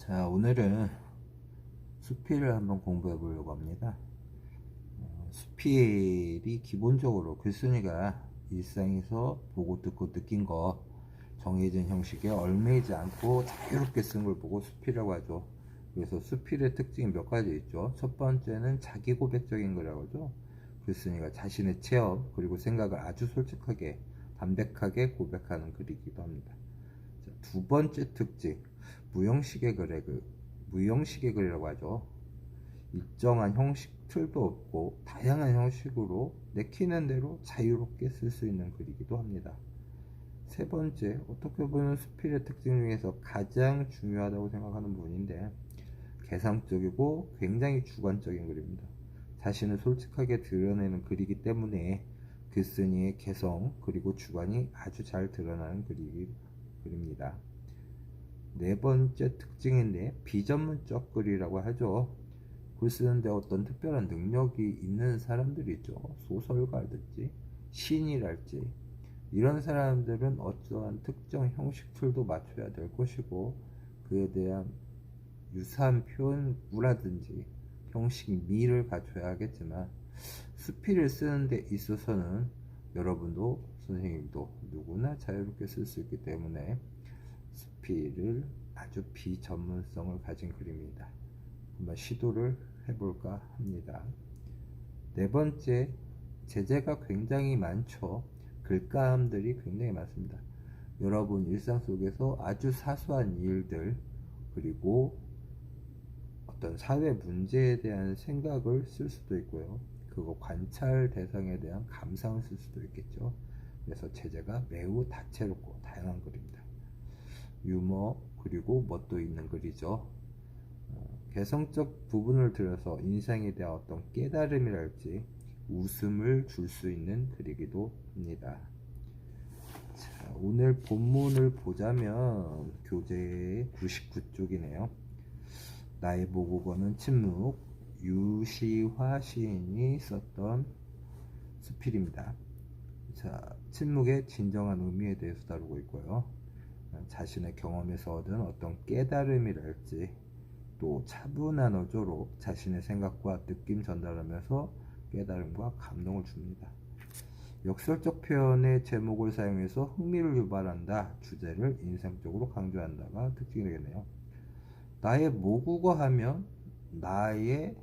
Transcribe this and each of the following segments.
자, 오늘은 수필을 한번 공부해 보려고 합니다. 수필이 기본적으로 글쓴이가 일상에서 보고 듣고 느낀 거 정해진 형식에 얽매이지 않고 자유롭게 쓴 걸 보고 수필이라고 하죠. 그래서 수필의 특징이 몇 가지 있죠. 첫 번째는 자기 고백적인 거라고 하죠. 글쓴이가 자신의 체험 그리고 생각을 아주 솔직하게 담백하게 고백하는 글이기도 합니다. 자, 두 번째 특징, 무형식의 글의 무형식의 글이라고 하죠. 일정한 형식 틀도 없고 다양한 형식으로 내키는 대로 자유롭게 쓸 수 있는 글이기도 합니다. 세 번째, 어떻게 보면 수필의 특징 중에서 가장 중요하다고 생각하는 부분인데, 개성적이고 굉장히 주관적인 글입니다. 자신을 솔직하게 드러내는 글이기 때문에 글쓴이의 개성 그리고 주관이 아주 잘 드러나는 글입니다. 네 번째 특징인데, 비전문적 글이라고 하죠. 글 쓰는데 어떤 특별한 능력이 있는 사람들이 있죠. 소설가랄지 시인이랄지 이런 사람들은 어떠한 특정 형식 틀도 맞춰야 될 것이고, 그에 대한 유사한 표현구라든지 형식 미를 갖춰야 하겠지만, 수필을 쓰는 데 있어서는 여러분도 선생님도 누구나 자유롭게 쓸 수 있기 때문에 수필을 아주 비전문성을 가진 글입니다. 한번 시도를 해볼까 합니다. 네 번째, 제재가 굉장히 많죠. 글감들이 굉장히 많습니다. 여러분 일상 속에서 아주 사소한 일들 그리고 어떤 사회 문제에 대한 생각을 쓸 수도 있고요. 그거 관찰 대상에 대한 감상을 쓸 수도 있겠죠. 그래서 제재가 매우 다채롭고 다양한 글입니다. 유머 그리고 멋도 있는 글이죠. 개성적 부분을 들여서 인상에 대한 어떤 깨달음이랄지 웃음을 줄 수 있는 글이기도 합니다. 자, 오늘 본문을 보자면 교재 99쪽이네요. 나의 모국어는 침묵, 유시화 시인이 썼던 수필입니다. 자, 침묵의 진정한 의미에 대해서 다루고 있고요. 자신의 경험에서 얻은 어떤 깨달음이랄지 또 차분한 어조로 자신의 생각과 느낌 전달하면서 깨달음과 감동을 줍니다. 역설적 표현의 제목을 사용해서 흥미를 유발한다, 주제를 인상적으로 강조한다가 특징이 되겠네요. 나의 모국어 하면 나의,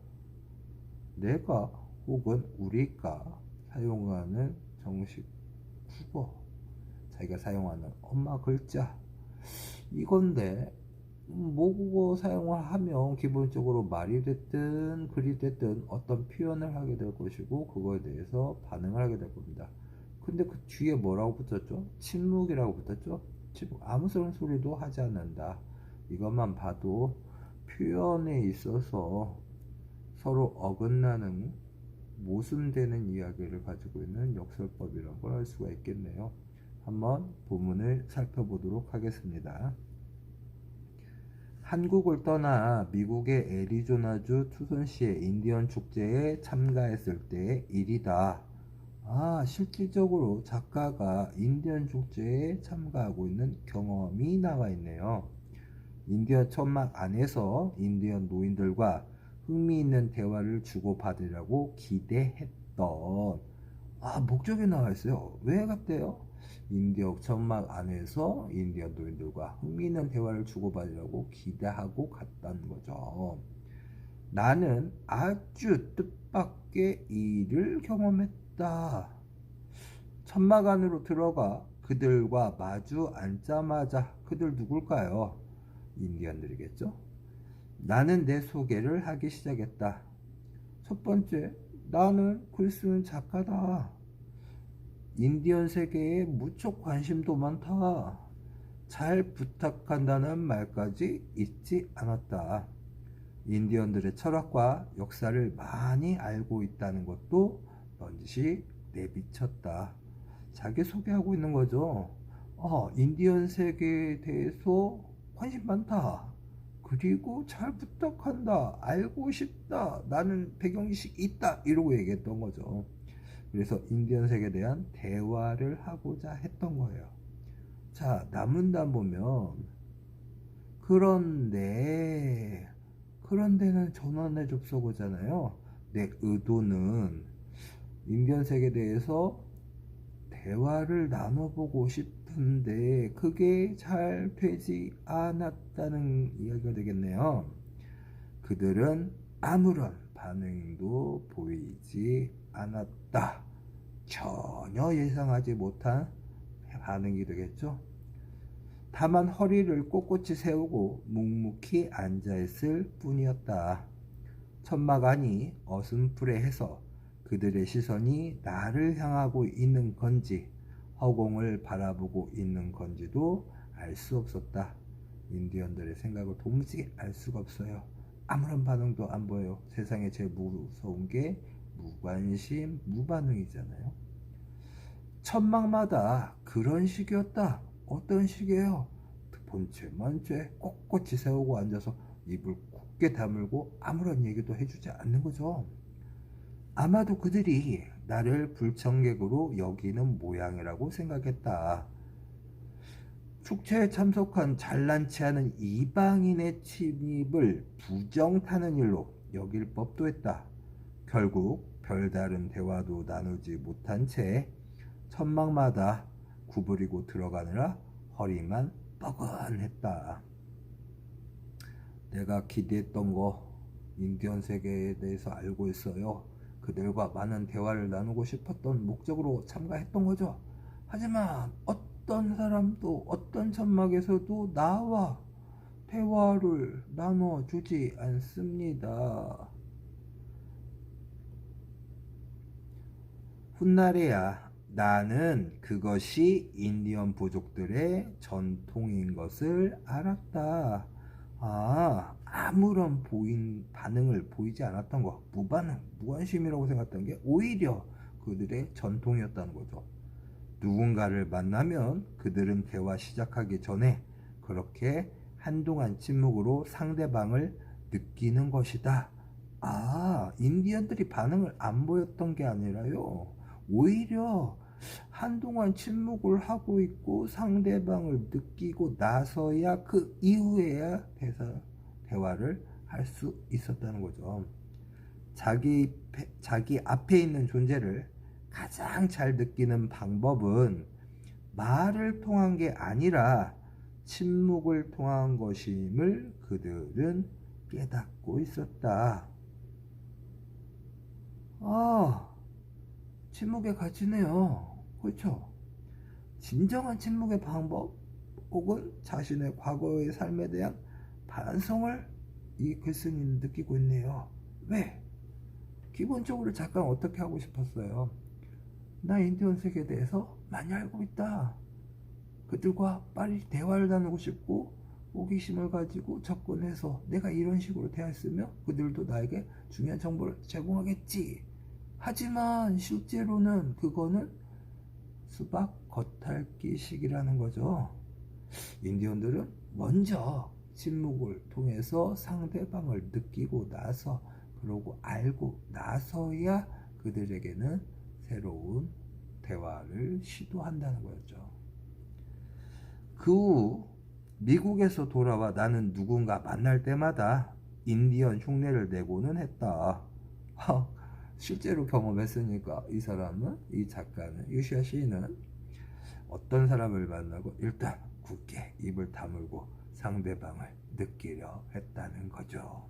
내가 혹은 우리가 사용하는 정식 국어, 자기가 사용하는 엄마 글자 이건데, 모국어 사용을 하면 기본적으로 말이 됐든 글이 됐든 어떤 표현을 하게 될 것이고 그거에 대해서 반응을 하게 될 겁니다. 근데 그 뒤에 뭐라고 붙었죠? 침묵이라고 붙었죠? 침묵, 아무 소리도 하지 않는다. 이것만 봐도 표현에 있어서 서로 어긋나는 모순되는 이야기를 가지고 있는 역설법이라고 할 수가 있겠네요. 한번 본문을 살펴보도록 하겠습니다. 한국을 떠나 미국의 애리조나주 투손시의 인디언 축제에 참가했을 때의 일이다. 실질적으로 작가가 인디언 축제에 참가하고 있는 경험이 나와 있네요. 인디언 천막 안에서 인디언 노인들과 흥미있는 대화를 주고받으려고 기대했던, 목적이 나와 있어요. 왜 갔대요? 인디언 천막 안에서 인디언 노인들과 흥미있는 대화를 주고받으려고 기대하고 갔다는 거죠. 나는 아주 뜻밖의 일을 경험했다. 천막 안으로 들어가 그들과 마주 앉자마자, 그들 누굴까요? 인디언들이겠죠. 나는 내 소개를 하기 시작했다. 첫 번째, 나는 글 쓰는 작가다. 인디언 세계에 무척 관심도 많다. 잘 부탁한다는 말까지 잊지 않았다. 인디언들의 철학과 역사를 많이 알고 있다는 것도 넌지시 내비쳤다. 자기 소개하고 있는 거죠. 인디언 세계에 대해서 관심 많다. 그리고 잘 부탁한다. 알고 싶다. 나는 배경지식 있다. 이러고 얘기했던 거죠. 그래서 인디언 세계에 대한 대화를 하고자 했던 거예요. 자, 남은 단 보면 그런데는 전원에 접속오잖아요. 내 의도는 인디언 색에 대해서 대화를 나눠보고 싶은데 그게 잘 되지 않았다는 이야기가 되겠네요. 그들은 아무런 반응도 보이지 않았다. 전혀 예상하지 못한 반응이 되겠죠. 다만 허리를 꼿꼿이 세우고 묵묵히 앉아있을 뿐이었다. 천막 안이 어슴푸레해서 그들의 시선이 나를 향하고 있는 건지 허공을 바라보고 있는 건지도 알 수 없었다. 인디언들의 생각을 도무지 알 수가 없어요. 아무런 반응도 안 보여요. 세상에 제일 무서운 게 무관심, 무반응이잖아요. 천막마다 그런 식이었다. 어떤 식이에요? 본체만 죄 꼿꼿이 세우고 앉아서 입을 굳게 다물고 아무런 얘기도 해주지 않는 거죠. 아마도 그들이 나를 불청객으로 여기는 모양이라고 생각했다. 축제에 참석한 잘난치 않은 이방인의 침입을 부정타는 일로 여길 법도 했다. 결국 별다른 대화도 나누지 못한 채 천막마다 구부리고 들어가느라 허리만 뻐근했다. 내가 기대했던 거 인디언 세계에 대해서 알고 있어요. 그들과 많은 대화를 나누고 싶었던 목적으로 참가했던 거죠. 하지만 어떤 사람도 어떤 천막에서도 나와 대화를 나눠주지 않습니다. 훗날에야 나는 그것이 인디언 부족들의 전통인 것을 알았다. 아무런 반응을 보이지 않았던 거, 무반응, 무관심이라고 생각했던 게 오히려 그들의 전통이었다는 거죠. 누군가를 만나면 그들은 대화 시작하기 전에 그렇게 한동안 침묵으로 상대방을 느끼는 것이다. 인디언들이 반응을 안 보였던 게 아니라요. 오히려 한동안 침묵을 하고 있고 상대방을 느끼고 나서야 그 이후에야 대화를 할 수 있었다는 거죠. 자기 앞에 있는 존재를 가장 잘 느끼는 방법은 말을 통한 게 아니라 침묵을 통한 것임을 그들은 깨닫고 있었다. 침묵의 가치네요. 그렇죠? 진정한 침묵의 방법 혹은 자신의 과거의 삶에 대한 반성을 이 글쓴이는 느끼고 있네요. 왜? 기본적으로 잠깐 어떻게 하고 싶었어요? 나 인디언 세계에 대해서 많이 알고 있다. 그들과 빨리 대화를 나누고 싶고 호기심을 가지고 접근해서 내가 이런 식으로 대화했으면 그들도 나에게 중요한 정보를 제공하겠지. 하지만 실제로는 그거는 수박 겉핥기식이라는 거죠. 인디언들은 먼저 침묵을 통해서 상대방을 느끼고 나서 그러고 알고 나서야 그들에게는 새로운 대화를 시도한다는 거였죠. 그 후 미국에서 돌아와 나는 누군가 만날 때마다 인디언 흉내를 내고는 했다. 실제로 경험했으니까 이 작가는 요시아 시인은 어떤 사람을 만나고 일단 굳게 입을 다물고 상대방을 느끼려 했다는 거죠.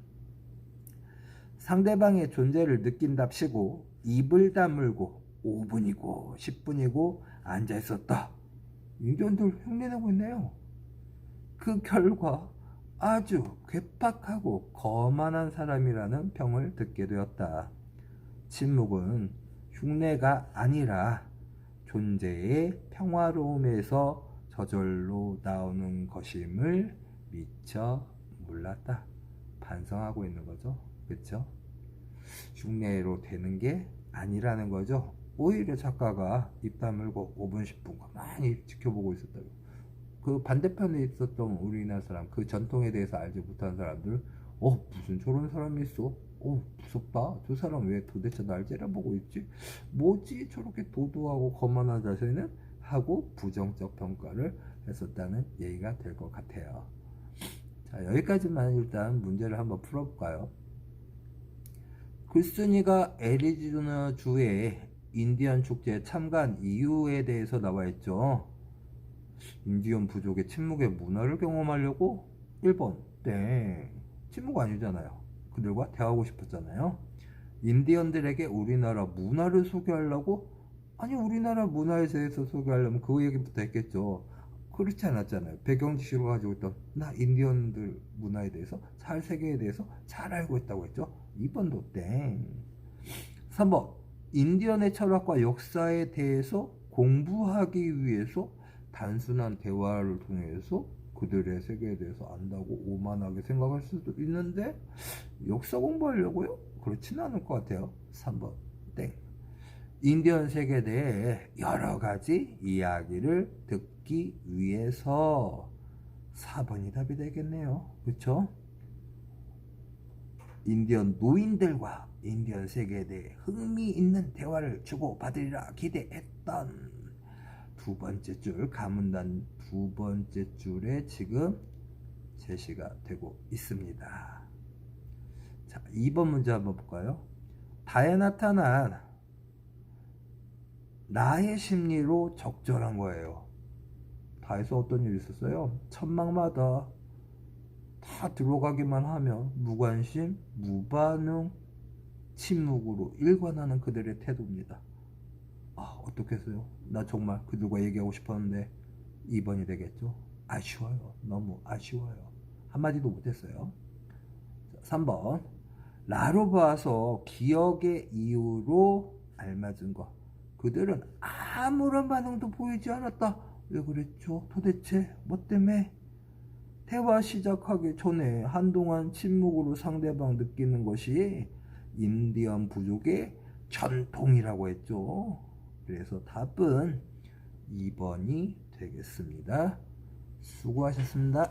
상대방의 존재를 느낀답시고 입을 다물고 5분이고 10분이고 앉아있었다. 인디언들 흉내내고 있네요. 그 결과 아주 괴팍하고 거만한 사람이라는 평을 듣게 되었다. 침묵은 흉내가 아니라 존재의 평화로움에서 저절로 나오는 것임을 미처 몰랐다. 반성하고 있는 거죠. 그렇죠? 흉내로 되는 게 아니라는 거죠. 오히려 작가가 입 다물고 5분 10분 가만히 지켜보고 있었다고. 그 반대편에 있었던 우리나라 사람, 그 전통에 대해서 알지 못하는 사람들, 무슨 저런 사람이 있어? 무섭다. 저 사람 왜 도대체 날 째려보고 있지? 뭐지? 저렇게 도도하고 거만한 자세는? 하고 부정적 평가를 했었다는 얘기가 될 것 같아요. 자, 자, 여기까지만 일단 문제를 한번 풀어볼까요? 글쓴이가 애리조나 주의 인디언 축제에 참가한 이유에 대해서 나와 있죠. 인디언 부족의 침묵의 문화를 경험하려고? 1번 땡, 침묵 아니잖아요. 그들과 대화하고 싶었잖아요. 인디언들에게 우리나라 문화를 소개하려고? 아니, 우리나라 문화에 대해서 소개하려면 그 얘기부터 했겠죠. 그렇지 않았잖아요. 배경지식으로 가지고 있던 나 인디언들 문화에 대해서, 살 세계에 대해서 잘 알고 있다고 했죠. 2번도 땡. 3번 인디언의 철학과 역사에 대해서 공부하기 위해서 단순한 대화를 통해서 그들의 세계에 대해서 안다고 오만하게 생각할 수도 있는데, 역사 공부하려고요? 그렇지는 않을 것 같아요. 3번 땡. 인디언 세계에 대해 여러 가지 이야기를 듣기 위해서. 4번이 답이 되겠네요. 그렇죠? 인디언 노인들과 인디언 세계에 대해 흥미있는 대화를 주고받으리라 기대했던. 두 번째 줄 가문단 두 번째 줄에 지금 제시가 되고 있습니다. 자, 2번 문제 한번 볼까요? 다에 나타난 나의 심리로 적절한 거예요. 다에서 어떤 일이 있었어요? 천막마다 다 들어가기만 하면 무관심, 무반응, 침묵으로 일관하는 그들의 태도입니다. 어떻게 했어요? 나 정말 그들과 얘기하고 싶었는데 2번이 되겠죠? 아쉬워요. 너무 아쉬워요. 한마디도 못했어요. 3번 나로 봐서 기억의 이유로 알맞은 것. 그들은 아무런 반응도 보이지 않았다. 왜 그랬죠? 도대체 뭐 때문에? 대화 시작하기 전에 한동안 침묵으로 상대방 느끼는 것이 인디언 부족의 전통이라고 했죠. 그래서 답은 2번이 되겠습니다. 수고하셨습니다.